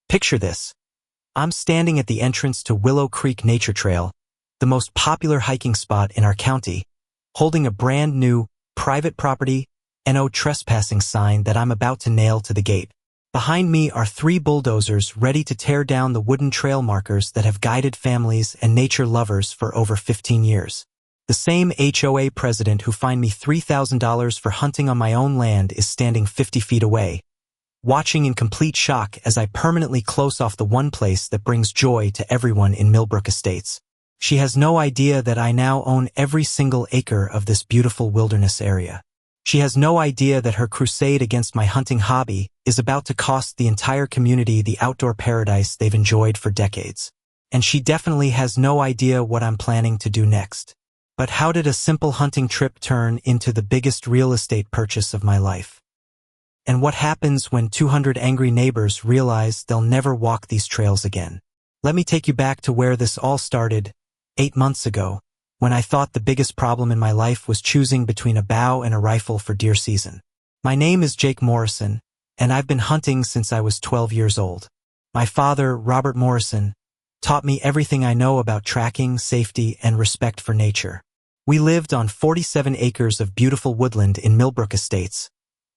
Picture this. I'm standing at the entrance to Willow Creek Nature Trail, the most popular hiking spot in our county, holding a brand new, private property, no trespassing sign that I'm about to nail to the gate. Behind me are 3 bulldozers ready to tear down the wooden trail markers that have guided families and nature lovers for over 15 years. The same HOA president who fined me $3,000 for hunting on my own land is standing 50 feet away, watching in complete shock as I permanently close off the one place that brings joy to everyone in Millbrook Estates. She has no idea that I now own every single acre of this beautiful wilderness area. She has no idea that her crusade against my hunting hobby is about to cost the entire community the outdoor paradise they've enjoyed for decades. And she definitely has no idea what I'm planning to do next. But how did a simple hunting trip turn into the biggest real estate purchase of my life? And what happens when 200 angry neighbors realize they'll never walk these trails again? Let me take you back to where this all started, 8 months ago, when I thought the biggest problem in my life was choosing between a bow and a rifle for deer season. My name is Jake Morrison, and I've been hunting since I was 12 years old. My father, Robert Morrison, taught me everything I know about tracking, safety, and respect for nature. We lived on 47 acres of beautiful woodland in Millbrook Estates,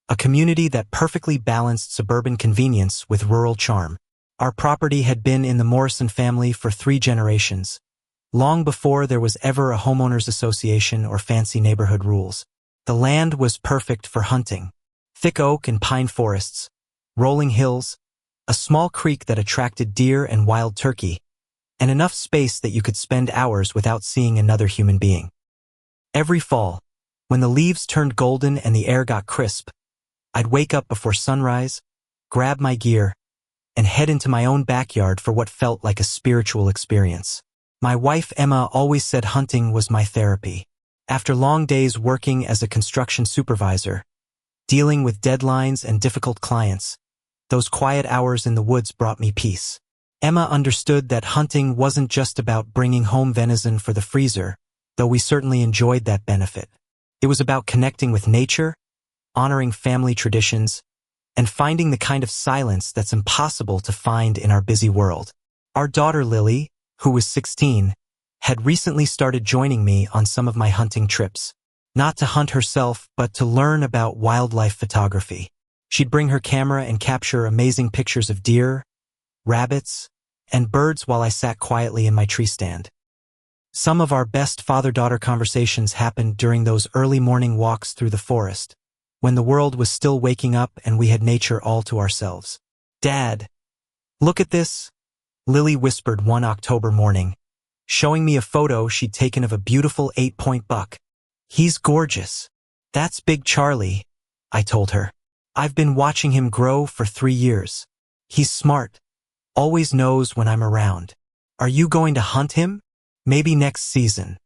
a community that perfectly balanced suburban convenience with rural charm. Our property had been in the Morrison family for 3 generations, long before there was ever a homeowners association or fancy neighborhood rules. The land was perfect for hunting. Thick oak and pine forests, rolling hills, a small creek that attracted deer and wild turkey, and enough space that you could spend hours without seeing another human being. Every fall, when the leaves turned golden and the air got crisp, I'd wake up before sunrise, grab my gear, and head into my own backyard for what felt like a spiritual experience. My wife Emma always said hunting was my therapy. After long days working as a construction supervisor, dealing with deadlines and difficult clients, those quiet hours in the woods brought me peace. Emma understood that hunting wasn't just about bringing home venison for the freezer, though we certainly enjoyed that benefit. It was about connecting with nature, honoring family traditions, and finding the kind of silence that's impossible to find in our busy world. Our daughter Lily, who was 16, had recently started joining me on some of my hunting trips. Not to hunt herself, but to learn about wildlife photography. She'd bring her camera and capture amazing pictures of deer, rabbits, and birds while I sat quietly in my tree stand. Some of our best father-daughter conversations happened during those early morning walks through the forest, when the world was still waking up and we had nature all to ourselves. "Dad, look at this," Lily whispered one October morning, showing me a photo she'd taken of a beautiful 8-point buck. "He's gorgeous." "That's Big Charlie," I told her. "I've been watching him grow for 3 years. He's smart, always knows when I'm around." "Are you going to hunt him?" "Maybe next season.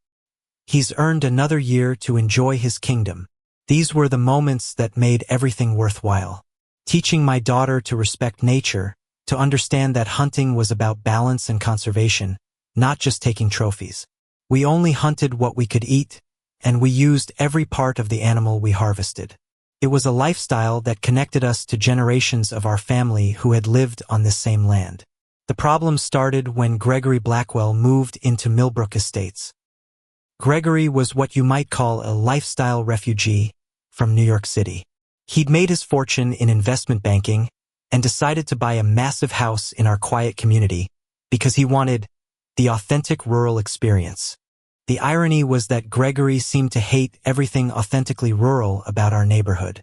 He's earned another year to enjoy his kingdom." These were the moments that made everything worthwhile. Teaching my daughter to respect nature, to understand that hunting was about balance and conservation, not just taking trophies. We only hunted what we could eat, and we used every part of the animal we harvested. It was a lifestyle that connected us to generations of our family who had lived on this same land. The problem started when Gregory Blackwell moved into Millbrook Estates. Gregory was what you might call a lifestyle refugee from New York City. He'd made his fortune in investment banking and decided to buy a massive house in our quiet community because he wanted the authentic rural experience. The irony was that Gregory seemed to hate everything authentically rural about our neighborhood.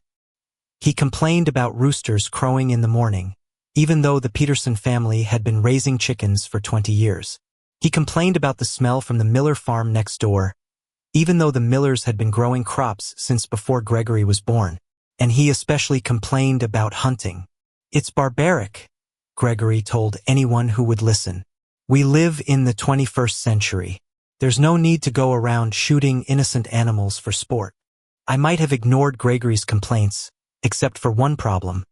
He complained about roosters crowing in the morning, even though the Peterson family had been raising chickens for 20 years. He complained about the smell from the Miller farm next door, even though the Millers had been growing crops since before Gregory was born. And he especially complained about hunting. "It's barbaric," Gregory told anyone who would listen. "We live in the 21st century. There's no need to go around shooting innocent animals for sport." I might have ignored Gregory's complaints, except for one problem.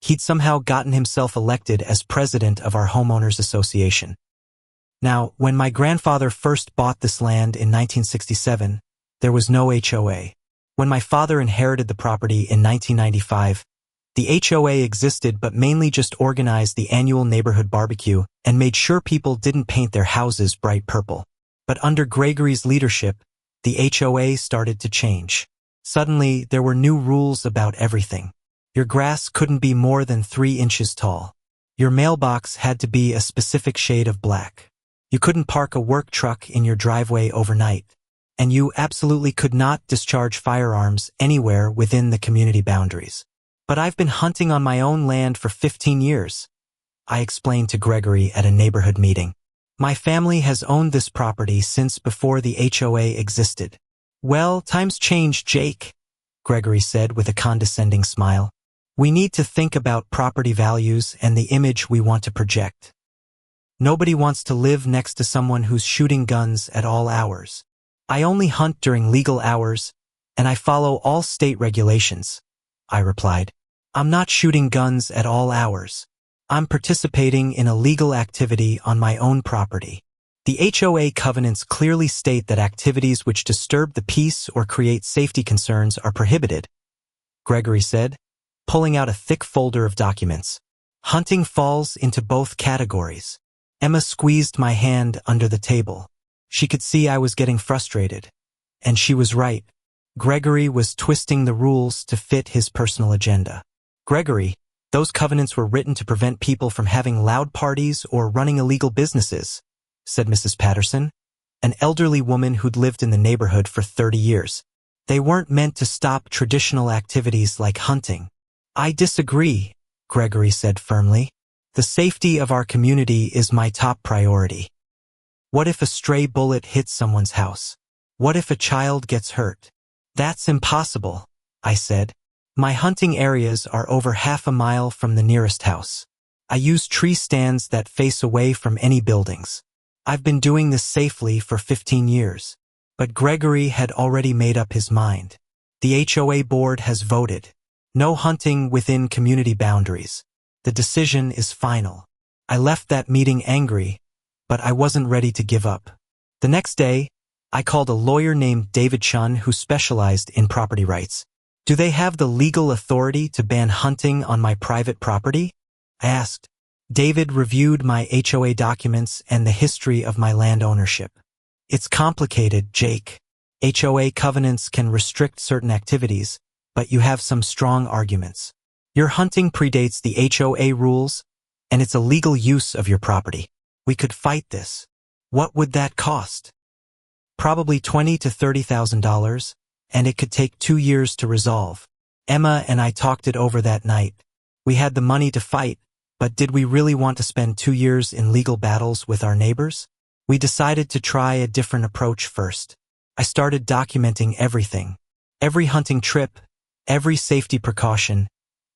He'd somehow gotten himself elected as president of our homeowners association. Now, when my grandfather first bought this land in 1967, there was no HOA. When my father inherited the property in 1995, The HOA existed but mainly just organized the annual neighborhood barbecue and made sure people didn't paint their houses bright purple. But under Gregory's leadership, the HOA started to change. Suddenly, there were new rules about everything. Your grass couldn't be more than 3 inches tall. Your mailbox had to be a specific shade of black. You couldn't park a work truck in your driveway overnight. And you absolutely could not discharge firearms anywhere within the community boundaries. But I've been hunting on my own land for 15 years, I explained to Gregory at a neighborhood meeting. My family has owned this property since before the HOA existed. Well, times change, Jake, Gregory said with a condescending smile. We need to think about property values and the image we want to project. Nobody wants to live next to someone who's shooting guns at all hours. I only hunt during legal hours, and I follow all state regulations, I replied. I'm not shooting guns at all hours. I'm participating in a legal activity on my own property. The HOA covenants clearly state that activities which disturb the peace or create safety concerns are prohibited, Gregory said, pulling out a thick folder of documents. Hunting falls into both categories. Emma squeezed my hand under the table. She could see I was getting frustrated. And she was right. Gregory was twisting the rules to fit his personal agenda. Gregory, those covenants were written to prevent people from having loud parties or running illegal businesses, said Mrs. Patterson, an elderly woman who'd lived in the neighborhood for 30 years. They weren't meant to stop traditional activities like hunting. I disagree, Gregory said firmly. The safety of our community is my top priority. What if a stray bullet hits someone's house? What if a child gets hurt? That's impossible, I said. My hunting areas are over half a mile from the nearest house. I use tree stands that face away from any buildings. I've been doing this safely for 15 years. But Gregory had already made up his mind. The HOA board has voted. No hunting within community boundaries. The decision is final. I left that meeting angry, but I wasn't ready to give up. The next day, I called a lawyer named David Chun who specialized in property rights. Do they have the legal authority to ban hunting on my private property? I asked. David reviewed my HOA documents and the history of my land ownership. It's complicated, Jake. HOA covenants can restrict certain activities, but you have some strong arguments. Your hunting predates the HOA rules, and it's a legal use of your property. We could fight this. What would that cost? Probably $20,000 to $30,000, and it could take 2 years to resolve. Emma and I talked it over that night. We had the money to fight, but did we really want to spend 2 years in legal battles with our neighbors? We decided to try a different approach first. I started documenting everything. Every hunting trip, every safety precaution,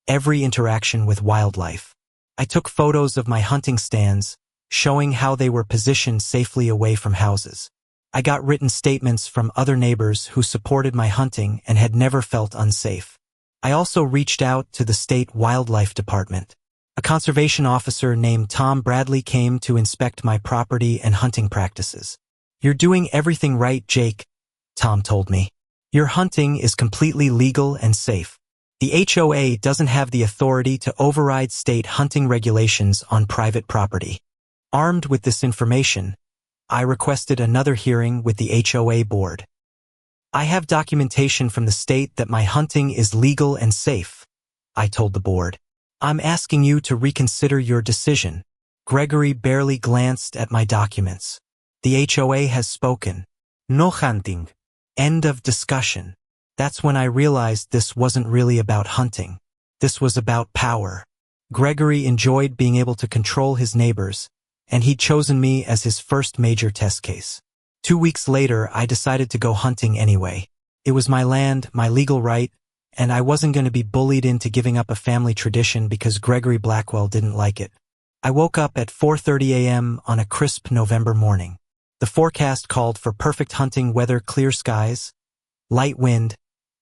every interaction with wildlife. I took photos of my hunting stands, showing how they were positioned safely away from houses. I got written statements from other neighbors who supported my hunting and had never felt unsafe. I also reached out to the state wildlife department. A conservation officer named Tom Bradley came to inspect my property and hunting practices. You're doing everything right, Jake, Tom told me. Your hunting is completely legal and safe. The HOA doesn't have the authority to override state hunting regulations on private property. Armed with this information, I requested another hearing with the HOA board. I have documentation from the state that my hunting is legal and safe, I told the board. I'm asking you to reconsider your decision. Gregory barely glanced at my documents. The HOA has spoken. No hunting. End of discussion. That's when I realized this wasn't really about hunting. This was about power. Gregory enjoyed being able to control his neighbors, and he'd chosen me as his first major test case. 2 weeks later, I decided to go hunting anyway. It was my land, my legal right, and I wasn't going to be bullied into giving up a family tradition because Gregory Blackwell didn't like it. I woke up at 4:30 a.m. on a crisp November morning. The forecast called for perfect hunting weather, clear skies, light wind,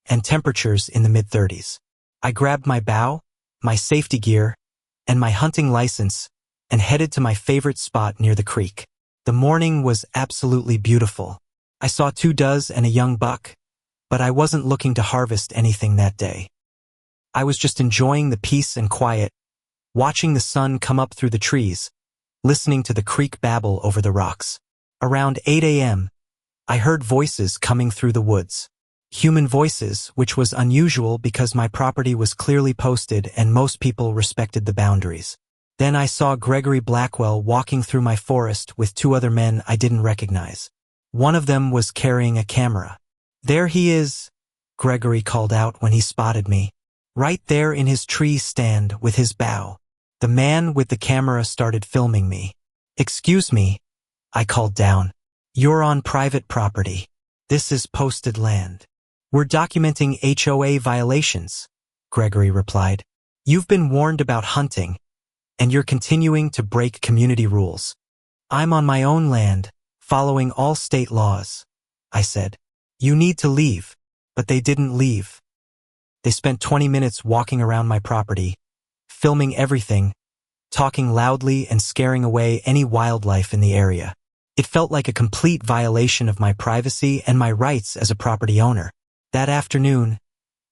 and temperatures in the mid-30s. I grabbed my bow, my safety gear, and my hunting license and headed to my favorite spot near the creek. The morning was absolutely beautiful. I saw 2 does and a young buck, but I wasn't looking to harvest anything that day. I was just enjoying the peace and quiet, watching the sun come up through the trees, listening to the creek babble over the rocks. Around 8 a.m., I heard voices coming through the woods. Human voices, which was unusual because my property was clearly posted and most people respected the boundaries. Then I saw Gregory Blackwell walking through my forest with two other men I didn't recognize. One of them was carrying a camera. "There he is," Gregory called out when he spotted me. "Right there in his tree stand with his bow." The man with the camera started filming me. "Excuse me," I called down. "You're on private property. This is posted land." "We're documenting HOA violations," Gregory replied. "You've been warned about hunting, and you're continuing to break community rules." "I'm on my own land, following all state laws," I said. "You need to leave." But they didn't leave. They spent 20 minutes walking around my property, filming everything, talking loudly and scaring away any wildlife in the area. It felt like a complete violation of my privacy and my rights as a property owner. That afternoon,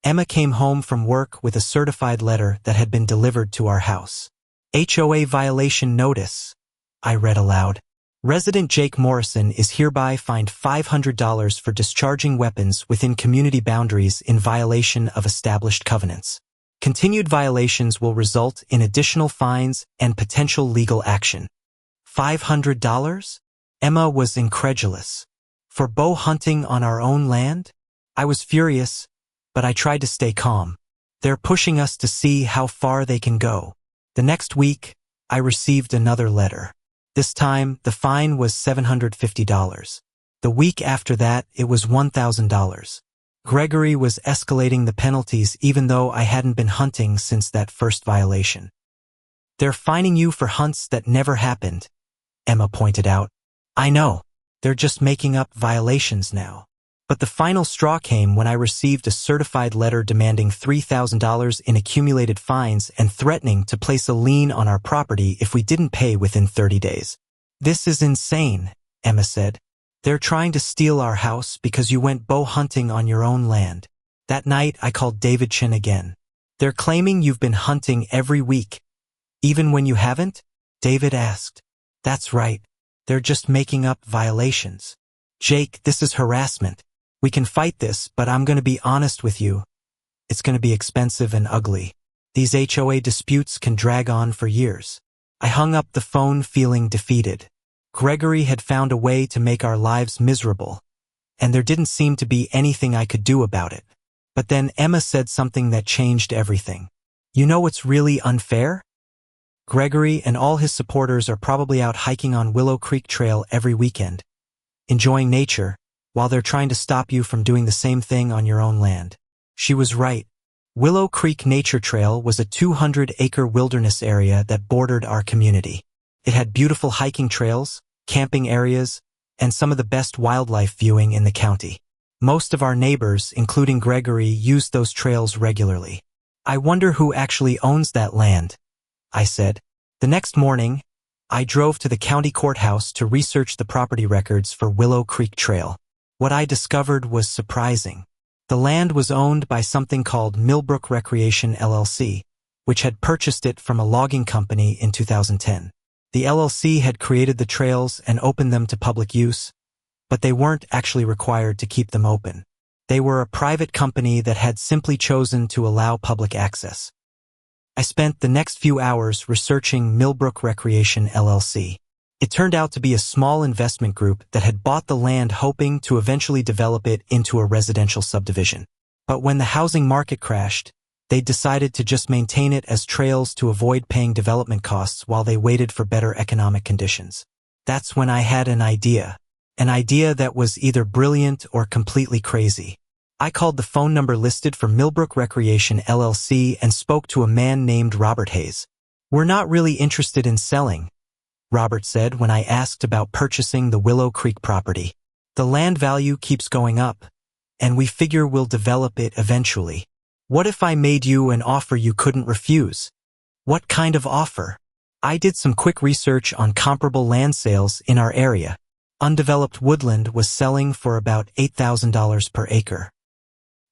Emma came home from work with a certified letter that had been delivered to our house. "HOA violation notice," I read aloud. "Resident Jake Morrison is hereby fined $500 for discharging weapons within community boundaries in violation of established covenants. Continued violations will result in additional fines and potential legal action." $500? Emma was incredulous. "For bow hunting on our own land?" I was furious, but I tried to stay calm. "They're pushing us to see how far they can go." The next week, I received another letter. This time, the fine was $750. The week after that, it was $1,000. Gregory was escalating the penalties even though I hadn't been hunting since that first violation. "They're fining you for hunts that never happened," Emma pointed out. "I know. They're just making up violations now." But the final straw came when I received a certified letter demanding $3,000 in accumulated fines and threatening to place a lien on our property if we didn't pay within 30 days. "This is insane," Emma said. "They're trying to steal our house because you went bow hunting on your own land." That night, I called David Chin again. "They're claiming you've been hunting every week, even when you haven't?" David asked. "That's right. They're just making up violations." "Jake, this is harassment. We can fight this, but I'm going to be honest with you. It's going to be expensive and ugly. These HOA disputes can drag on for years." I hung up the phone feeling defeated. Gregory had found a way to make our lives miserable, and there didn't seem to be anything I could do about it. But then Emma said something that changed everything. "You know what's really unfair? Gregory and all his supporters are probably out hiking on Willow Creek Trail every weekend, enjoying nature, while they're trying to stop you from doing the same thing on your own land." She was right. Willow Creek Nature Trail was a 200-acre wilderness area that bordered our community. It had beautiful hiking trails, camping areas, and some of the best wildlife viewing in the county. Most of our neighbors, including Gregory, used those trails regularly. "I wonder who actually owns that land," I said. The next morning, I drove to the county courthouse to research the property records for Willow Creek Trail. What I discovered was surprising. The land was owned by something called Millbrook Recreation LLC, which had purchased it from a logging company in 2010. The LLC had created the trails and opened them to public use, but they weren't actually required to keep them open. They were a private company that had simply chosen to allow public access. I spent the next few hours researching Millbrook Recreation LLC. It turned out to be a small investment group that had bought the land hoping to eventually develop it into a residential subdivision. But when the housing market crashed, they decided to just maintain it as trails to avoid paying development costs while they waited for better economic conditions. That's when I had an idea that was either brilliant or completely crazy. I called the phone number listed for Millbrook Recreation LLC and spoke to a man named Robert Hayes. "We're not really interested in selling," Robert said when I asked about purchasing the Willow Creek property. "The land value keeps going up, and we figure we'll develop it eventually. What if I made you an offer you couldn't refuse?" "What kind of offer?" I did some quick research on comparable land sales in our area. Undeveloped woodland was selling for about $8,000 per acre.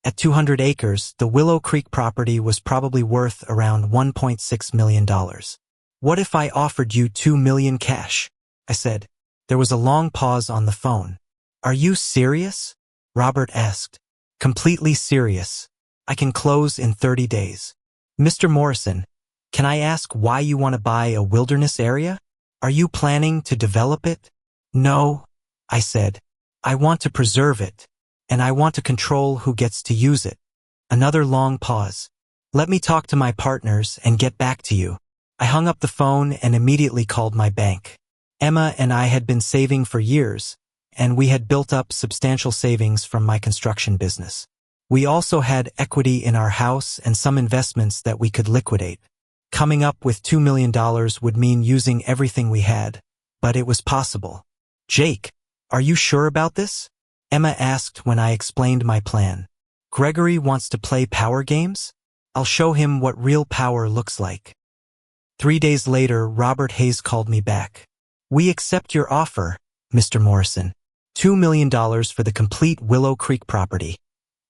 At 200 acres, the Willow Creek property was probably worth around $1.6 million. What if I offered you $2 million cash? I said. There was a long pause on the phone. Are you serious? Robert asked. Completely serious. I can close in 30 days. Mr. Morrison, can I ask why you want to buy a wilderness area? Are you planning to develop it? No, I said. I want to preserve it, and I want to control who gets to use it. Another long pause. Let me talk to my partners and get back to you. I hung up the phone and immediately called my bank. Emma and I had been saving for years, and we had built up substantial savings from my construction business. We also had equity in our house and some investments that we could liquidate. Coming up with $2 million would mean using everything we had, but it was possible. Jake, are you sure about this? Emma asked when I explained my plan. Gregory wants to play power games? I'll show him what real power looks like. 3 days later, Robert Hayes called me back. We accept your offer, Mr. Morrison. $2 million for the complete Willow Creek property,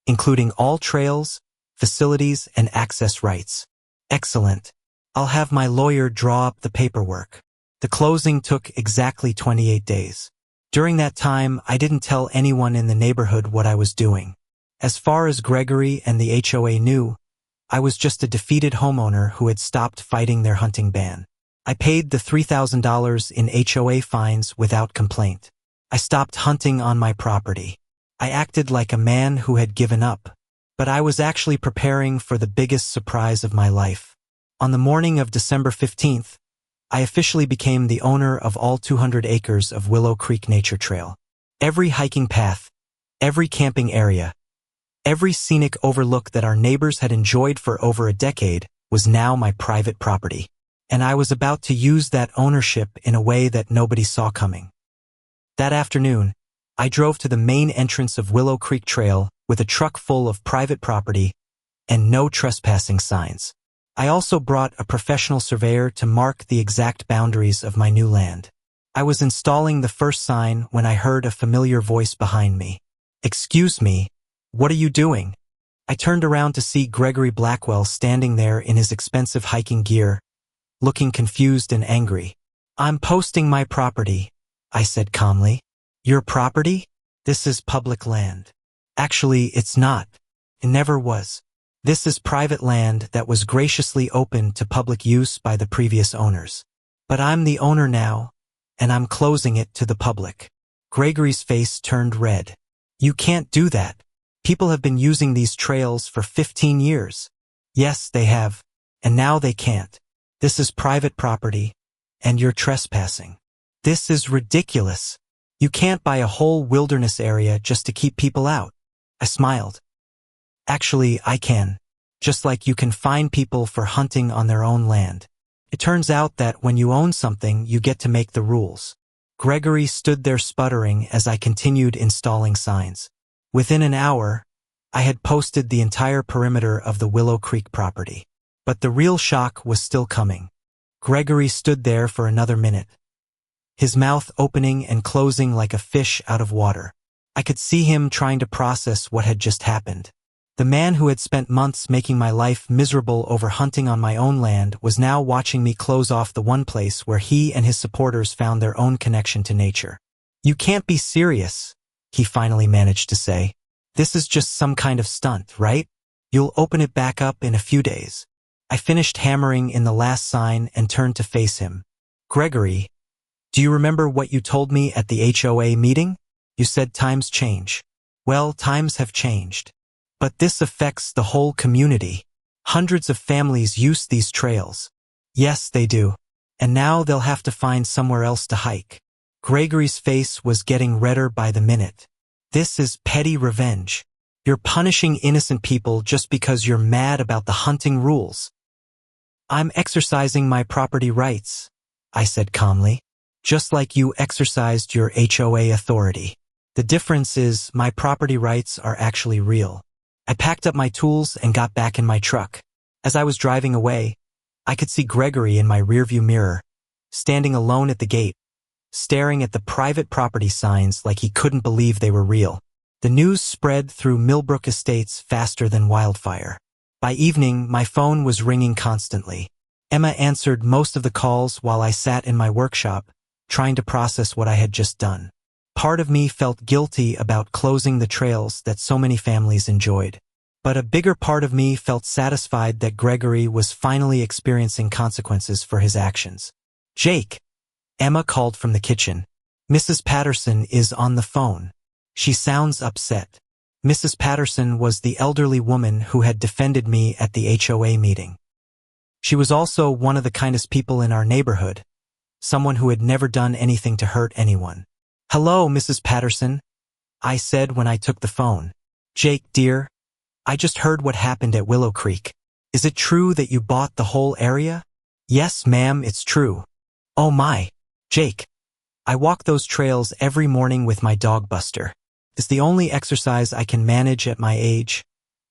including all trails, facilities, and access rights. Excellent. I'll have my lawyer draw up the paperwork. The closing took exactly 28 days. During that time, I didn't tell anyone in the neighborhood what I was doing. As far as Gregory and the HOA knew, I was just a defeated homeowner who had stopped fighting their hunting ban. I paid the $3,000 in HOA fines without complaint. I stopped hunting on my property. I acted like a man who had given up, but I was actually preparing for the biggest surprise of my life. On the morning of December 15th, I officially became the owner of all 200 acres of Willow Creek Nature Trail. Every hiking path, every camping area, every scenic overlook that our neighbors had enjoyed for over a decade was now my private property, and I was about to use that ownership in a way that nobody saw coming. That afternoon, I drove to the main entrance of Willow Creek Trail with a truck full of private property and no trespassing signs. I also brought a professional surveyor to mark the exact boundaries of my new land. I was installing the first sign when I heard a familiar voice behind me. Excuse me, what are you doing? I turned around to see Gregory Blackwell standing there in his expensive hiking gear, looking confused and angry. I'm posting my property, I said calmly. Your property? This is public land. Actually, it's not. It never was. This is private land that was graciously opened to public use by the previous owners. But I'm the owner now, and I'm closing it to the public. Gregory's face turned red. You can't do that. People have been using these trails for 15 years. Yes, they have, and now they can't. This is private property, and you're trespassing. This is ridiculous. You can't buy a whole wilderness area just to keep people out. I smiled. Actually, I can. Just like you can fine people for hunting on their own land. It turns out that when you own something, you get to make the rules. Gregory stood there sputtering as I continued installing signs. Within an hour, I had posted the entire perimeter of the Willow Creek property. But the real shock was still coming. Gregory stood there for another minute, his mouth opening and closing like a fish out of water. I could see him trying to process what had just happened. The man who had spent months making my life miserable over hunting on my own land was now watching me close off the one place where he and his supporters found their own connection to nature. You can't be serious, he finally managed to say. This is just some kind of stunt, right? You'll open it back up in a few days. I finished hammering in the last sign and turned to face him. Gregory, do you remember what you told me at the HOA meeting? You said times change. Well, times have changed. But this affects the whole community. Hundreds of families use these trails. Yes, they do. And now they'll have to find somewhere else to hike. Gregory's face was getting redder by the minute. This is petty revenge. You're punishing innocent people just because you're mad about the hunting rules. I'm exercising my property rights, I said calmly, just like you exercised your HOA authority. The difference is my property rights are actually real. I packed up my tools and got back in my truck. As I was driving away, I could see Gregory in my rearview mirror, standing alone at the gate, staring at the private property signs like he couldn't believe they were real. The news spread through Millbrook Estates faster than wildfire. By evening, my phone was ringing constantly. Emma answered most of the calls while I sat in my workshop, trying to process what I had just done. Part of me felt guilty about closing the trails that so many families enjoyed. But a bigger part of me felt satisfied that Gregory was finally experiencing consequences for his actions. "Jake," Emma called from the kitchen. "Mrs. Patterson is on the phone. She sounds upset." Mrs. Patterson was the elderly woman who had defended me at the HOA meeting. She was also one of the kindest people in our neighborhood, someone who had never done anything to hurt anyone. "Hello, Mrs. Patterson," I said when I took the phone. "Jake, dear, I just heard what happened at Willow Creek. Is it true that you bought the whole area?" "Yes, ma'am, it's true." "Oh my, Jake. I walk those trails every morning with my dog Buster. It's the only exercise I can manage at my age,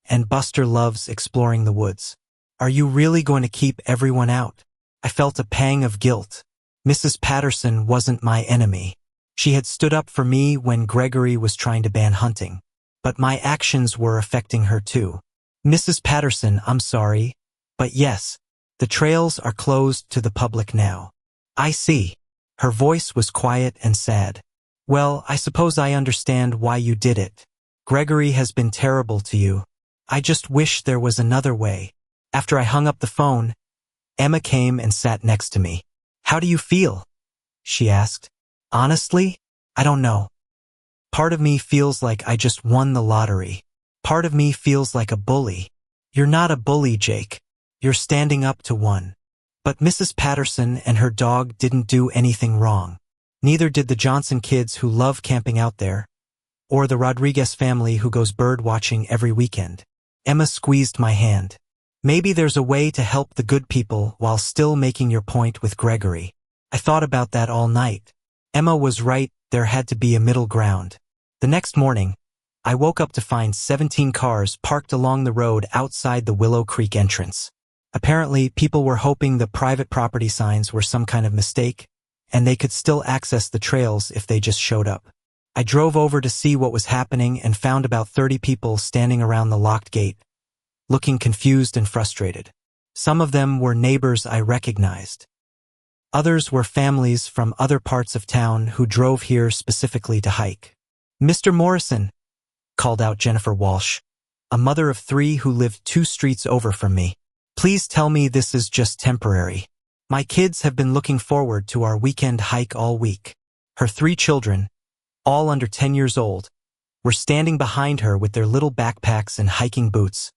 and Buster loves exploring the woods. Are you really going to keep everyone out?" I felt a pang of guilt. Mrs. Patterson wasn't my enemy. She had stood up for me when Gregory was trying to ban hunting. But my actions were affecting her too. "Mrs. Patterson, I'm sorry, but yes, the trails are closed to the public now." "I see." Her voice was quiet and sad. "Well, I suppose I understand why you did it. Gregory has been terrible to you. I just wish there was another way." After I hung up the phone, Emma came and sat next to me. "How do you feel?" she asked. "Honestly, I don't know. Part of me feels like I just won the lottery. Part of me feels like a bully." "You're not a bully, Jake. You're standing up to one." But Mrs. Patterson and her dog didn't do anything wrong. Neither did the Johnson kids who love camping out there, or the Rodriguez family who goes bird watching every weekend. Emma squeezed my hand. "Maybe there's a way to help the good people while still making your point with Gregory." I thought about that all night. Emma was right, there had to be a middle ground. The next morning, I woke up to find 17 cars parked along the road outside the Willow Creek entrance. Apparently, people were hoping the private property signs were some kind of mistake, and they could still access the trails if they just showed up. I drove over to see what was happening and found about 30 people standing around the locked gate, looking confused and frustrated. Some of them were neighbors I recognized. Others were families from other parts of town who drove here specifically to hike. "Mr. Morrison," called out Jennifer Walsh, a mother of 3 who lived 2 streets over from me. "Please tell me this is just temporary. My kids have been looking forward to our weekend hike all week." Her 3 children, all under 10 years old, were standing behind her with their little backpacks and hiking boots,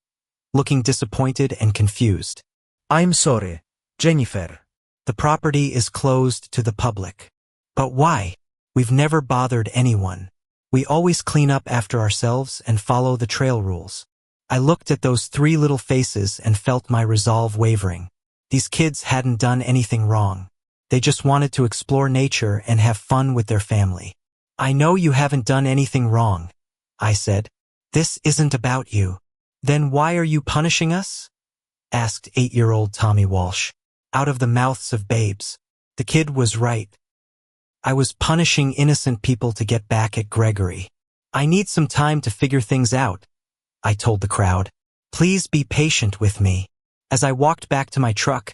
looking disappointed and confused. "I'm sorry, Jennifer. "The property is closed to the public." "But why? We've never bothered anyone. We always clean up after ourselves and follow the trail rules." I looked at those 3 little faces and felt my resolve wavering. These kids hadn't done anything wrong. They just wanted to explore nature and have fun with their family. "I know you haven't done anything wrong," I said. "This isn't about you." "Then why are you punishing us?" asked 8-year-old Tommy Walsh. Out of the mouths of babes. The kid was right. I was punishing innocent people to get back at Gregory. "I need some time to figure things out," I told the crowd. "Please be patient with me." As I walked back to my truck,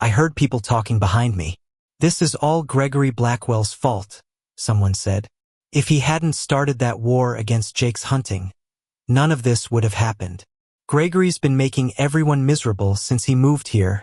I heard people talking behind me. "This is all Gregory Blackwell's fault," someone said. "If he hadn't started that war against Jake's hunting, none of this would have happened. Gregory's been making everyone miserable since he moved here,"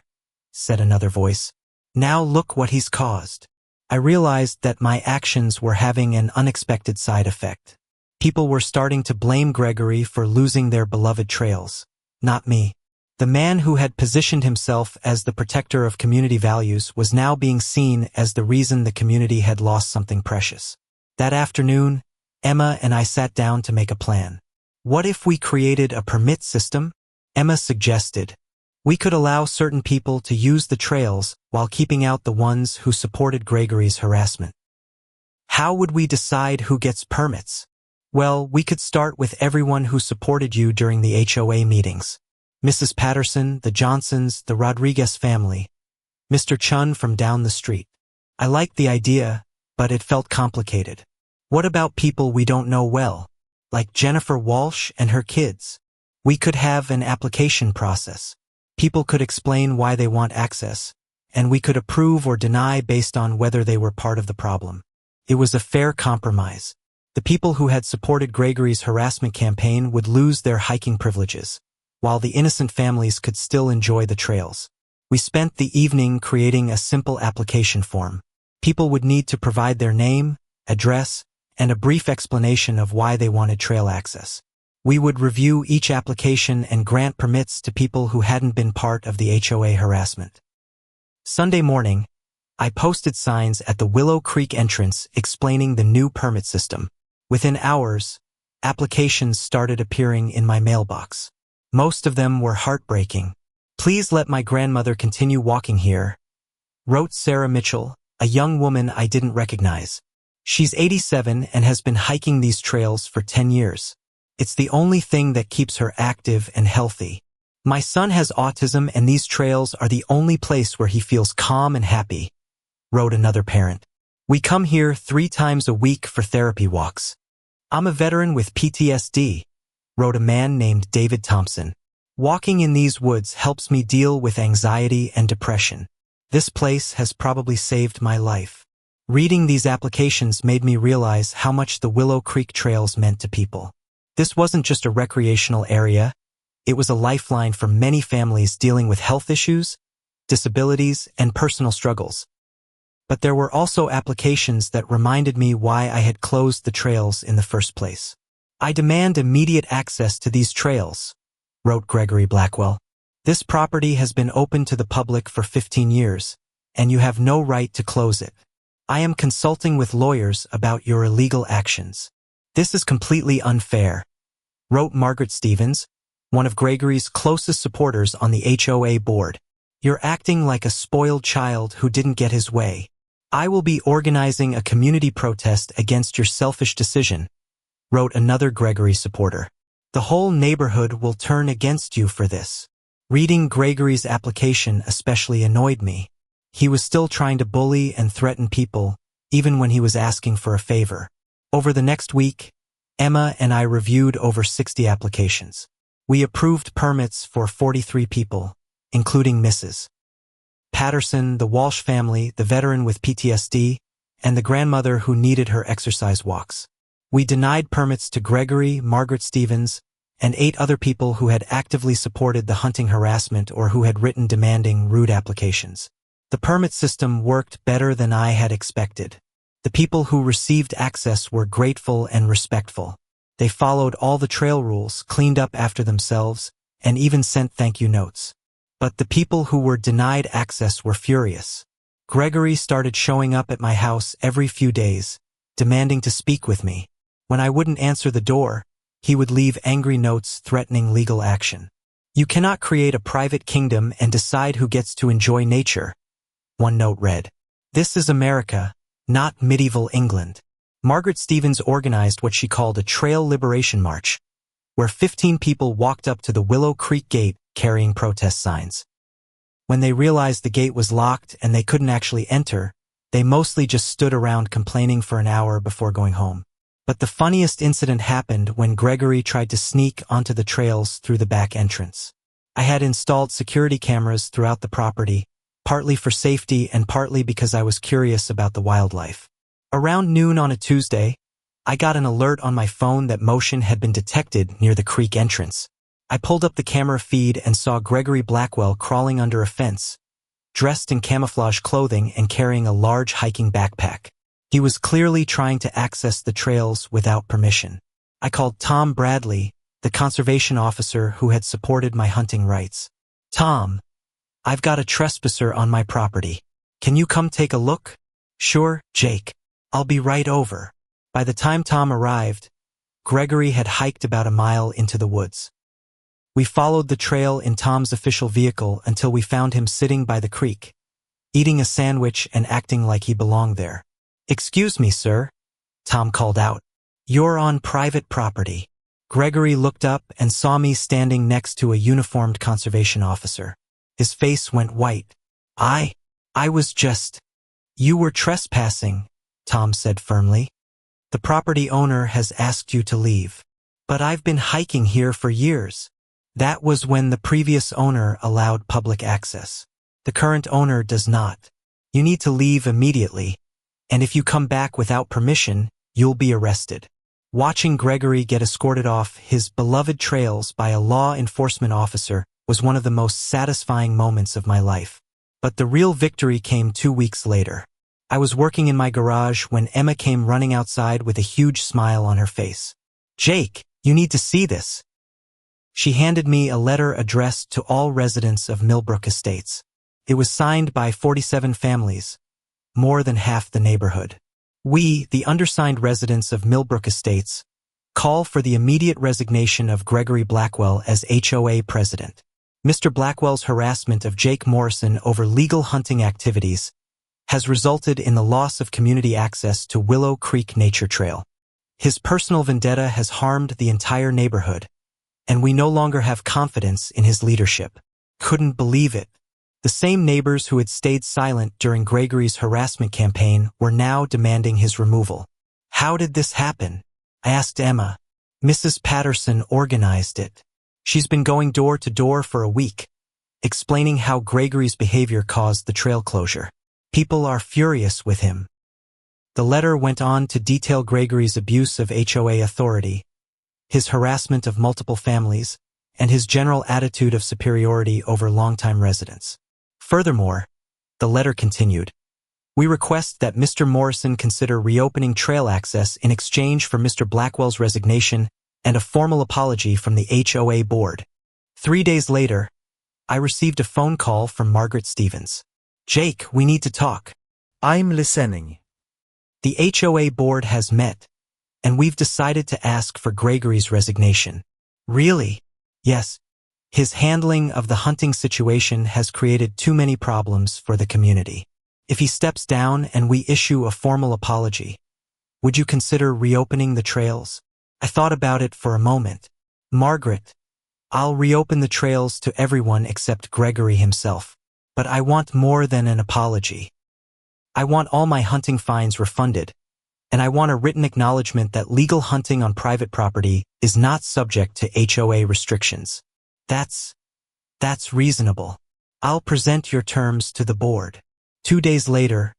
said another voice. "Now look what he's caused." I realized that my actions were having an unexpected side effect. People were starting to blame Gregory for losing their beloved trails, not me. The man who had positioned himself as the protector of community values was now being seen as the reason the community had lost something precious. That afternoon, Emma and I sat down to make a plan. "What if we created a permit system?" Emma suggested. "We could allow certain people to use the trails while keeping out the ones who supported Gregory's harassment." "How would we decide who gets permits?" "Well, we could start with everyone who supported you during the HOA meetings. Mrs. Patterson, the Johnsons, the Rodriguez family, Mr. Chun from down the street." I liked the idea, but it felt complicated. "What about people we don't know well?" like Jennifer Walsh and her kids. We could have an application process. People could explain why they want access, and we could approve or deny based on whether they were part of the problem. It was a fair compromise. The people who had supported Gregory's harassment campaign would lose their hiking privileges, while the innocent families could still enjoy the trails. We spent the evening creating a simple application form. People would need to provide their name, address, and a brief explanation of why they wanted trail access. We would review each application and grant permits to people who hadn't been part of the HOA harassment. Sunday morning, I posted signs at the Willow Creek entrance explaining the new permit system. Within hours, applications started appearing in my mailbox. Most of them were heartbreaking. "Please let my grandmother continue walking here," wrote Sarah Mitchell, a young woman I didn't recognize. She's 87 and has been hiking these trails for 10 years. "It's the only thing that keeps her active and healthy. My son has autism and these trails are the only place where he feels calm and happy," wrote another parent. "We come here 3 times a week for therapy walks. I'm a veteran with PTSD," wrote a man named David Thompson. "Walking in these woods helps me deal with anxiety and depression. This place has probably saved my life." Reading these applications made me realize how much the Willow Creek trails meant to people. This wasn't just a recreational area, it was a lifeline for many families dealing with health issues, disabilities, and personal struggles. But there were also applications that reminded me why I had closed the trails in the first place. "I demand immediate access to these trails," wrote Gregory Blackwell. "This property has been open to the public for 15 years, and you have no right to close it. I am consulting with lawyers about your illegal actions. This is completely unfair," wrote Margaret Stevens, one of Gregory's closest supporters on the HOA board. "You're acting like a spoiled child who didn't get his way. I will be organizing a community protest against your selfish decision," wrote another Gregory supporter. "The whole neighborhood will turn against you for this." Reading Gregory's application especially annoyed me. He was still trying to bully and threaten people, even when he was asking for a favor. Over the next week, Emma and I reviewed over 60 applications. We approved permits for 43 people, including Mrs. Patterson, the Walsh family, the veteran with PTSD, and the grandmother who needed her exercise walks. We denied permits to Gregory, Margaret Stevens, and 8 other people who had actively supported the hunting harassment or who had written demanding rude applications. The permit system worked better than I had expected. The people who received access were grateful and respectful. They followed all the trail rules, cleaned up after themselves, and even sent thank you notes. But the people who were denied access were furious. Gregory started showing up at my house every few days, demanding to speak with me. When I wouldn't answer the door, he would leave angry notes threatening legal action. "You cannot create a private kingdom and decide who gets to enjoy nature," one note read. "This is America, not medieval England." Margaret Stevens organized what she called a Trail Liberation March, where 15 people walked up to the Willow Creek gate carrying protest signs. When they realized the gate was locked and they couldn't actually enter, they mostly just stood around complaining for an hour before going home. But the funniest incident happened when Gregory tried to sneak onto the trails through the back entrance. I had installed security cameras throughout the property, partly for safety and partly because I was curious about the wildlife. Around noon on a Tuesday, I got an alert on my phone that motion had been detected near the creek entrance. I pulled up the camera feed and saw Gregory Blackwell crawling under a fence, dressed in camouflage clothing and carrying a large hiking backpack. He was clearly trying to access the trails without permission. I called Tom Bradley, the conservation officer who had supported my hunting rights. "Tom, I've got a trespasser on my property. Can you come take a look?" "Sure, Jake. I'll be right over." By the time Tom arrived, Gregory had hiked about a mile into the woods. We followed the trail in Tom's official vehicle until we found him sitting by the creek, eating a sandwich and acting like he belonged there. "Excuse me, sir," Tom called out. "You're on private property." Gregory looked up and saw me standing next to a uniformed conservation officer. His face went white. I was just..." "You were trespassing," Tom said firmly. "The property owner has asked you to leave." But I've been hiking here for years. That was when the previous owner allowed public access. The current owner does not. You need to leave immediately, and if you come back without permission, you'll be arrested. Watching Gregory get escorted off his beloved trails by a law enforcement officer was one of the most satisfying moments of my life. But the real victory came 2 weeks later. I was working in my garage when Emma came running outside with a huge smile on her face. "Jake, you need to see this." She handed me a letter addressed to all residents of Millbrook Estates. It was signed by 47 families, more than half the neighborhood. "We, the undersigned residents of Millbrook Estates, call for the immediate resignation of Gregory Blackwell as HOA president. Mr. Blackwell's harassment of Jake Morrison over legal hunting activities has resulted in the loss of community access to Willow Creek Nature Trail. His personal vendetta has harmed the entire neighborhood, and we no longer have confidence in his leadership." Couldn't believe it. The same neighbors who had stayed silent during Gregory's harassment campaign were now demanding his removal. "How did this happen?" I asked Emma. "Mrs. Patterson organized it. She's been going door to door for a week, explaining how Gregory's behavior caused the trail closure. People are furious with him." The letter went on to detail Gregory's abuse of HOA authority, his harassment of multiple families, and his general attitude of superiority over longtime residents. Furthermore, the letter continued, "We request that Mr. Morrison consider reopening trail access in exchange for Mr. Blackwell's resignation and a formal apology from the HOA board." 3 days later, I received a phone call from Margaret Stevens. "Jake, we need to talk." I'm listening. "The HOA board has met, and we've decided to ask for Gregory's resignation." "Really?" "Yes. His handling of the hunting situation has created too many problems for the community. If he steps down and we issue a formal apology, would you consider reopening the trails?" I thought about it for a moment. "Margaret, I'll reopen the trails to everyone except Gregory himself. But I want more than an apology. I want all my hunting fines refunded, and I want a written acknowledgement that legal hunting on private property is not subject to HOA restrictions. That's reasonable. I'll present your terms to the board." 2 days later,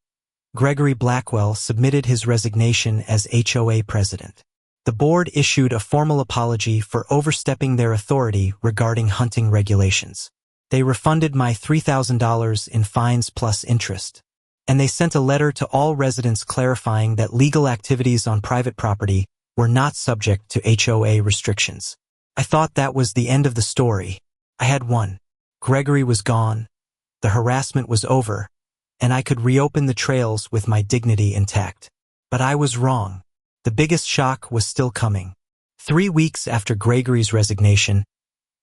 Gregory Blackwell submitted his resignation as HOA president. The board issued a formal apology for overstepping their authority regarding hunting regulations. They refunded my $3,000 in fines plus interest, and they sent a letter to all residents clarifying that legal activities on private property were not subject to HOA restrictions. I thought that was the end of the story. I had won. Gregory was gone, the harassment was over, and I could reopen the trails with my dignity intact. But I was wrong. The biggest shock was still coming. 3 weeks after Gregory's resignation,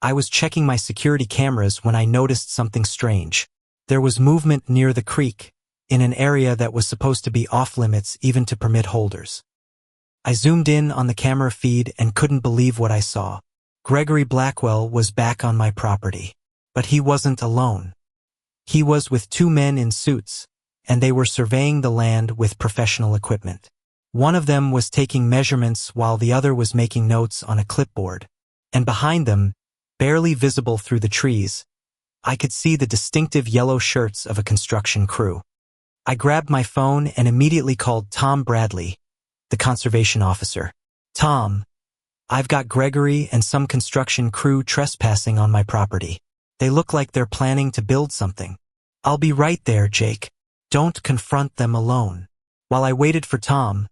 I was checking my security cameras when I noticed something strange. There was movement near the creek, in an area that was supposed to be off-limits even to permit holders. I zoomed in on the camera feed and couldn't believe what I saw. Gregory Blackwell was back on my property. But he wasn't alone. He was with 2 men in suits, and they were surveying the land with professional equipment. One of them was taking measurements while the other was making notes on a clipboard. And behind them, barely visible through the trees, I could see the distinctive yellow shirts of a construction crew. I grabbed my phone and immediately called Tom Bradley, the conservation officer. "Tom, I've got Gregory and some construction crew trespassing on my property. They look like they're planning to build something." "I'll be right there, Jake. Don't confront them alone." While I waited for Tom,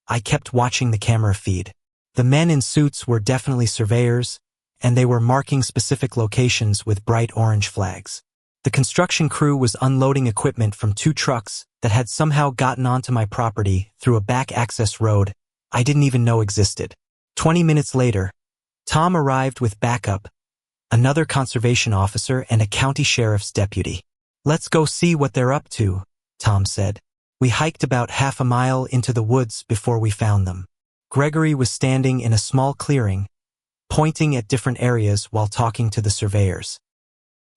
I kept watching the camera feed. The men in suits were definitely surveyors, and they were marking specific locations with bright orange flags. The construction crew was unloading equipment from 2 trucks that had somehow gotten onto my property through a back access road I didn't even know existed. 20 minutes later, Tom arrived with backup, another conservation officer and a county sheriff's deputy. "Let's go see what they're up to," Tom said. We hiked about half a mile into the woods before we found them. Gregory was standing in a small clearing, pointing at different areas while talking to the surveyors.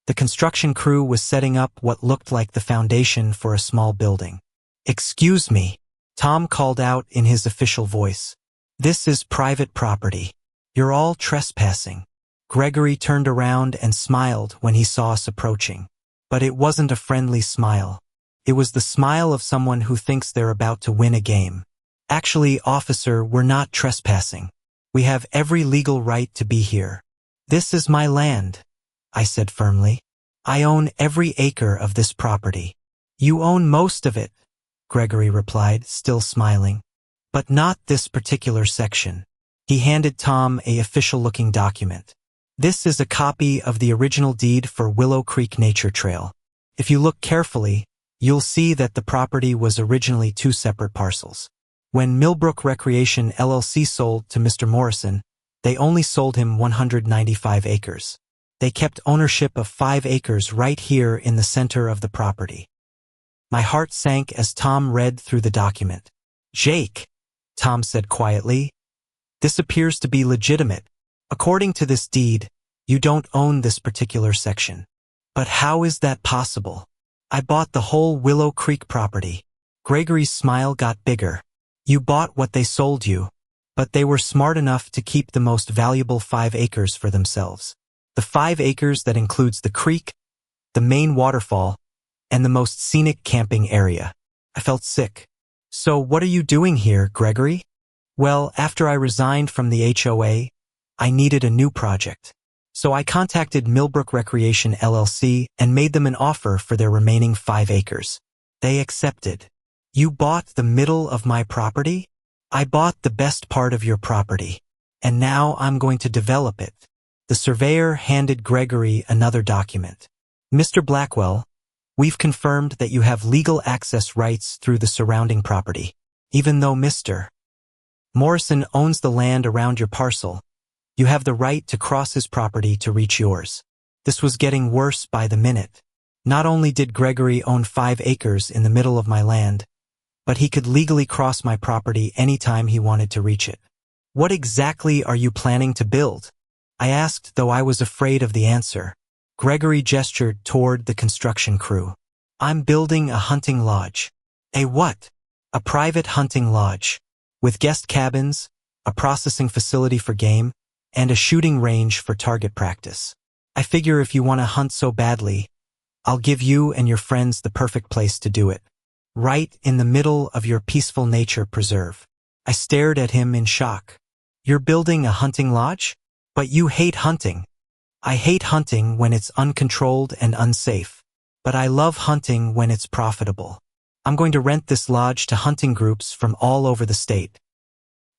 The construction crew was setting up what looked like the foundation for a small building. "Excuse me," Tom called out in his official voice. "This is private property. You're all trespassing. Gregory turned around and smiled when he saw us approaching. But it wasn't a friendly smile. It was the smile of someone who thinks they're about to win a game. Actually, officer, we're not trespassing. We have every legal right to be here. This is my land, I said firmly. I own every acre of this property. You own most of it, Gregory replied, still smiling. But not this particular section. He handed Tom an official-looking document. This is a copy of the original deed for Willow Creek Nature Trail. If you look carefully, you'll see that the property was originally 2 separate parcels. When Millbrook Recreation LLC sold to Mr. Morrison, they only sold him 195 acres. They kept ownership of 5 acres right here in the center of the property. My heart sank as Tom read through the document. Jake, Tom said quietly, this appears to be legitimate. According to this deed, you don't own this particular section. But how is that possible? I bought the whole Willow Creek property. Gregory's smile got bigger. You bought what they sold you, but they were smart enough to keep the most valuable 5 acres for themselves. The 5 acres that includes the creek, the main waterfall, and the most scenic camping area. I felt sick. So what are you doing here, Gregory? Well, after I resigned from the HOA, I needed a new project. So I contacted Millbrook Recreation LLC and made them an offer for their remaining 5 acres. They accepted. You bought the middle of my property? I bought the best part of your property. And now I'm going to develop it. The surveyor handed Gregory another document. Mr. Blackwell, we've confirmed that you have legal access rights through the surrounding property. Even though Mr. Morrison owns the land around your parcel, you have the right to cross his property to reach yours. This was getting worse by the minute. Not only did Gregory own 5 acres in the middle of my land, but he could legally cross my property anytime he wanted to reach it. What exactly are you planning to build? I asked, though I was afraid of the answer. Gregory gestured toward the construction crew. I'm building a hunting lodge. A what? A private hunting lodge. With guest cabins, a processing facility for game, and a shooting range for target practice. I figure if you want to hunt so badly, I'll give you and your friends the perfect place to do it. Right in the middle of your peaceful nature preserve. I stared at him in shock. You're building a hunting lodge? But you hate hunting. I hate hunting when it's uncontrolled and unsafe. But I love hunting when it's profitable. I'm going to rent this lodge to hunting groups from all over the state.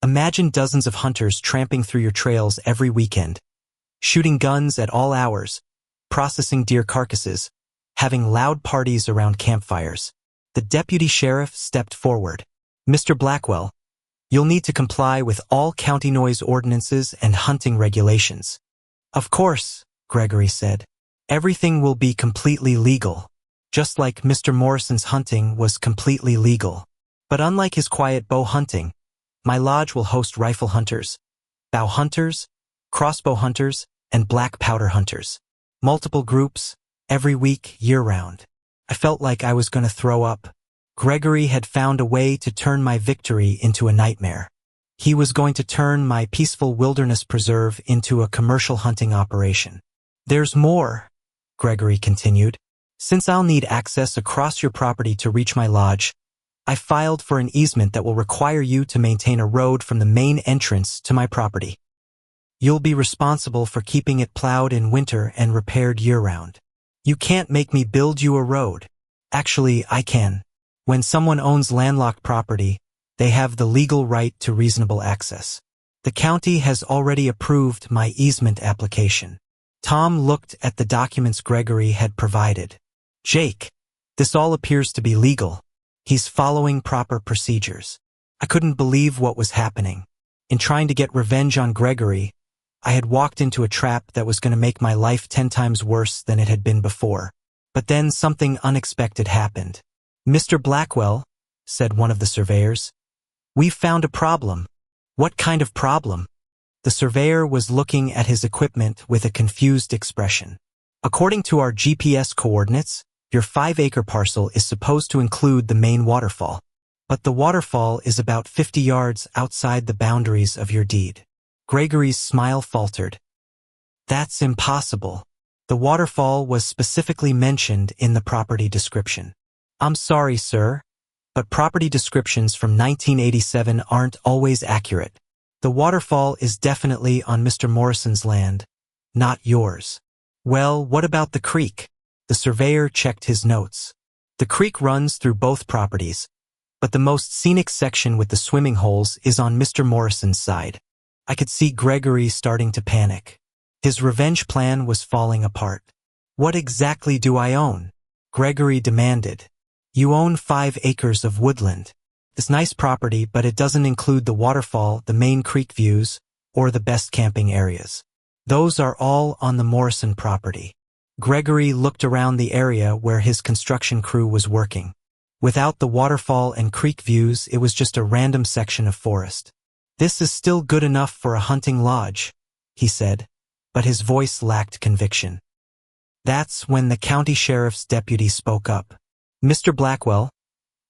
Imagine dozens of hunters tramping through your trails every weekend, shooting guns at all hours, processing deer carcasses, having loud parties around campfires. The deputy sheriff stepped forward. Mr. Blackwell, you'll need to comply with all county noise ordinances and hunting regulations. Of course, Gregory said. Everything will be completely legal. Just like Mr. Morrison's hunting was completely legal. But unlike his quiet bow hunting, my lodge will host rifle hunters, bow hunters, crossbow hunters, and black powder hunters. Multiple groups, every week, year-round. I felt like I was going to throw up. Gregory had found a way to turn my victory into a nightmare. He was going to turn my peaceful wilderness preserve into a commercial hunting operation. There's more, Gregory continued. Since I'll need access across your property to reach my lodge, I filed for an easement that will require you to maintain a road from the main entrance to my property. You'll be responsible for keeping it plowed in winter and repaired year-round. You can't make me build you a road. Actually, I can. When someone owns landlocked property, they have the legal right to reasonable access. The county has already approved my easement application. Tom looked at the documents Gregory had provided. Jake, this all appears to be legal. He's following proper procedures. I couldn't believe what was happening. In trying to get revenge on Gregory, I had walked into a trap that was going to make my life 10 times worse than it had been before. But then something unexpected happened. Mr. Blackwell, said one of the surveyors, we've found a problem. What kind of problem? The surveyor was looking at his equipment with a confused expression. According to our GPS coordinates, your 5-acre parcel is supposed to include the main waterfall. But the waterfall is about 50 yards outside the boundaries of your deed. Gregory's smile faltered. That's impossible. The waterfall was specifically mentioned in the property description. I'm sorry, sir, but property descriptions from 1987 aren't always accurate. The waterfall is definitely on Mr. Morrison's land, not yours. Well, what about the creek? The surveyor checked his notes. The creek runs through both properties, but the most scenic section with the swimming holes is on Mr. Morrison's side. I could see Gregory starting to panic. His revenge plan was falling apart. What exactly do I own? Gregory demanded. You own 5 acres of woodland. It's nice property, but it doesn't include the waterfall, the main creek views, or the best camping areas. Those are all on the Morrison property. Gregory looked around the area where his construction crew was working. Without the waterfall and creek views, it was just a random section of forest. This is still good enough for a hunting lodge, he said, but his voice lacked conviction. That's when the county sheriff's deputy spoke up. Mr. Blackwell,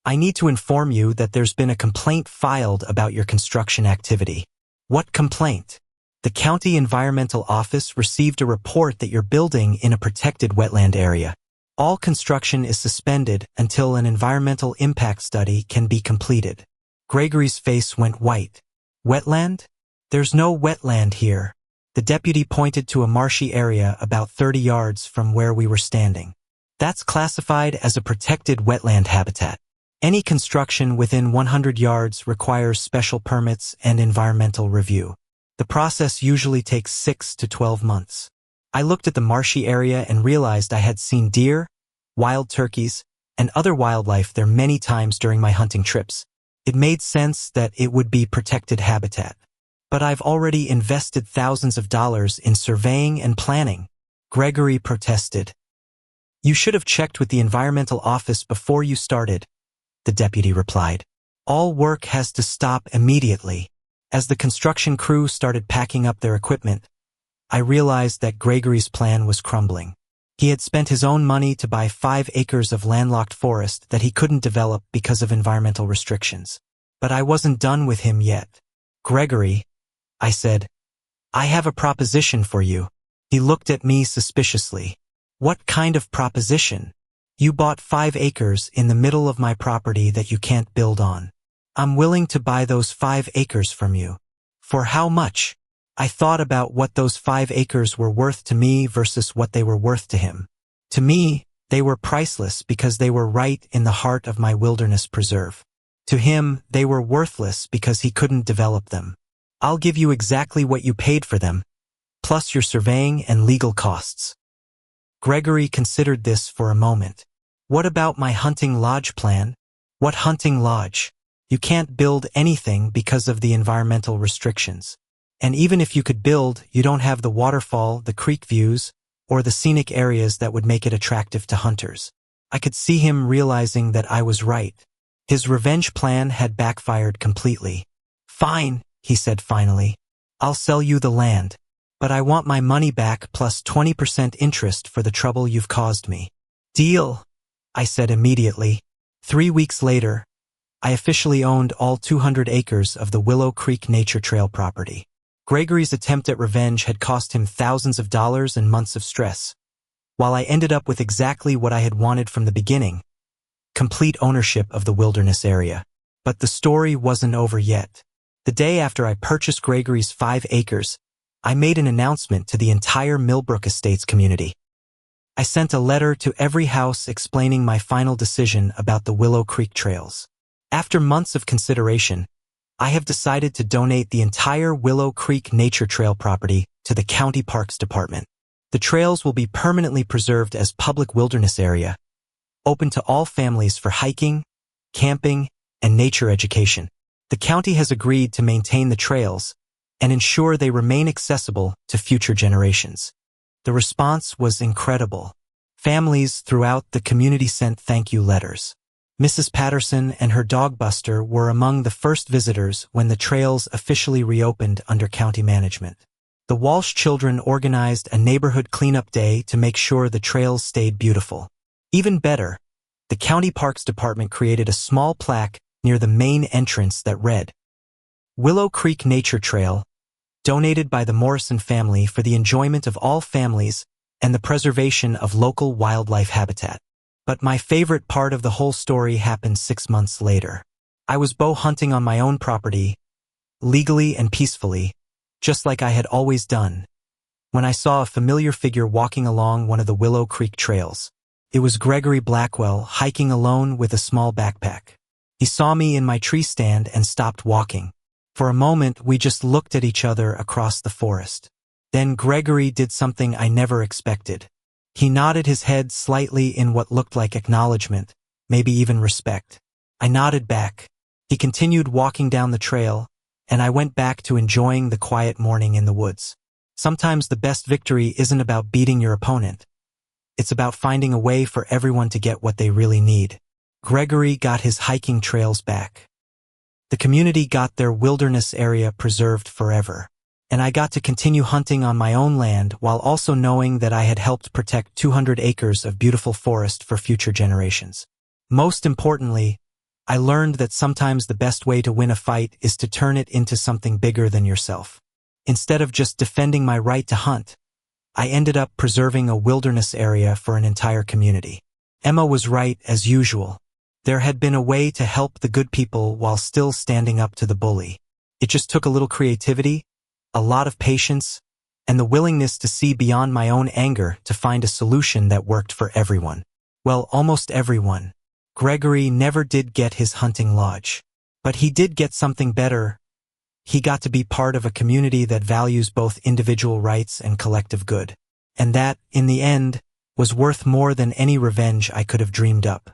I need to inform you that there's been a complaint filed about your construction activity. What complaint? The county environmental office received a report that you're building in a protected wetland area. All construction is suspended until an environmental impact study can be completed. Gregory's face went white. Wetland? There's no wetland here. The deputy pointed to a marshy area about 30 yards from where we were standing. That's classified as a protected wetland habitat. Any construction within 100 yards requires special permits and environmental review. The process usually takes 6 to 12 months. I looked at the marshy area and realized I had seen deer, wild turkeys, and other wildlife there many times during my hunting trips. It made sense that it would be protected habitat. But I've already invested thousands of dollars in surveying and planning, Gregory protested. You should have checked with the environmental office before you started, the deputy replied. All work has to stop immediately. As the construction crew started packing up their equipment, I realized that Gregory's plan was crumbling. He had spent his own money to buy 5 acres of landlocked forest that he couldn't develop because of environmental restrictions. But I wasn't done with him yet. Gregory, I said, I have a proposition for you. He looked at me suspiciously. What kind of proposition? You bought 5 acres in the middle of my property that you can't build on. I'm willing to buy those 5 acres from you. For how much? I thought about what those 5 acres were worth to me versus what they were worth to him. To me, they were priceless because they were right in the heart of my wilderness preserve. To him, they were worthless because he couldn't develop them. I'll give you exactly what you paid for them, plus your surveying and legal costs. Gregory considered this for a moment. What about my hunting lodge plan? What hunting lodge? You can't build anything because of the environmental restrictions. And even if you could build, you don't have the waterfall, the creek views, or the scenic areas that would make it attractive to hunters. I could see him realizing that I was right. His revenge plan had backfired completely. Fine, he said finally. I'll sell you the land. But I want my money back plus 20% interest for the trouble you've caused me. Deal, I said immediately. 3 weeks later, I officially owned all 200 acres of the Willow Creek Nature Trail property. Gregory's attempt at revenge had cost him thousands of dollars and months of stress, while I ended up with exactly what I had wanted from the beginning, complete ownership of the wilderness area. But the story wasn't over yet. The day after I purchased Gregory's 5 acres, I made an announcement to the entire Millbrook Estates community. I sent a letter to every house explaining my final decision about the Willow Creek trails. After months of consideration, I have decided to donate the entire Willow Creek Nature Trail property to the County Parks Department. The trails will be permanently preserved as public wilderness area, open to all families for hiking, camping, and nature education. The county has agreed to maintain the trails and ensure they remain accessible to future generations. The response was incredible. Families throughout the community sent thank you letters. Mrs. Patterson and her dog Buster were among the first visitors when the trails officially reopened under county management. The Walsh children organized a neighborhood cleanup day to make sure the trails stayed beautiful. Even better, the County Parks Department created a small plaque near the main entrance that read, Willow Creek Nature Trail, donated by the Morrison family for the enjoyment of all families and the preservation of local wildlife habitat. But my favorite part of the whole story happened 6 months later. I was bow hunting on my own property, legally and peacefully, just like I had always done, when I saw a familiar figure walking along one of the Willow Creek trails. It was Gregory Blackwell, hiking alone with a small backpack. He saw me in my tree stand and stopped walking. For a moment, we just looked at each other across the forest. Then Gregory did something I never expected. He nodded his head slightly in what looked like acknowledgement, maybe even respect. I nodded back. He continued walking down the trail, and I went back to enjoying the quiet morning in the woods. Sometimes the best victory isn't about beating your opponent. It's about finding a way for everyone to get what they really need. Gregory got his hiking trails back. The community got their wilderness area preserved forever. And I got to continue hunting on my own land while also knowing that I had helped protect 200 acres of beautiful forest for future generations. Most importantly, I learned that sometimes the best way to win a fight is to turn it into something bigger than yourself. Instead of just defending my right to hunt, I ended up preserving a wilderness area for an entire community. Emma was right, as usual. There had been a way to help the good people while still standing up to the bully. It just took a little creativity, a lot of patience, and the willingness to see beyond my own anger to find a solution that worked for everyone. Well, almost everyone. Gregory never did get his hunting lodge. But he did get something better. He got to be part of a community that values both individual rights and collective good. And that, in the end, was worth more than any revenge I could have dreamed up.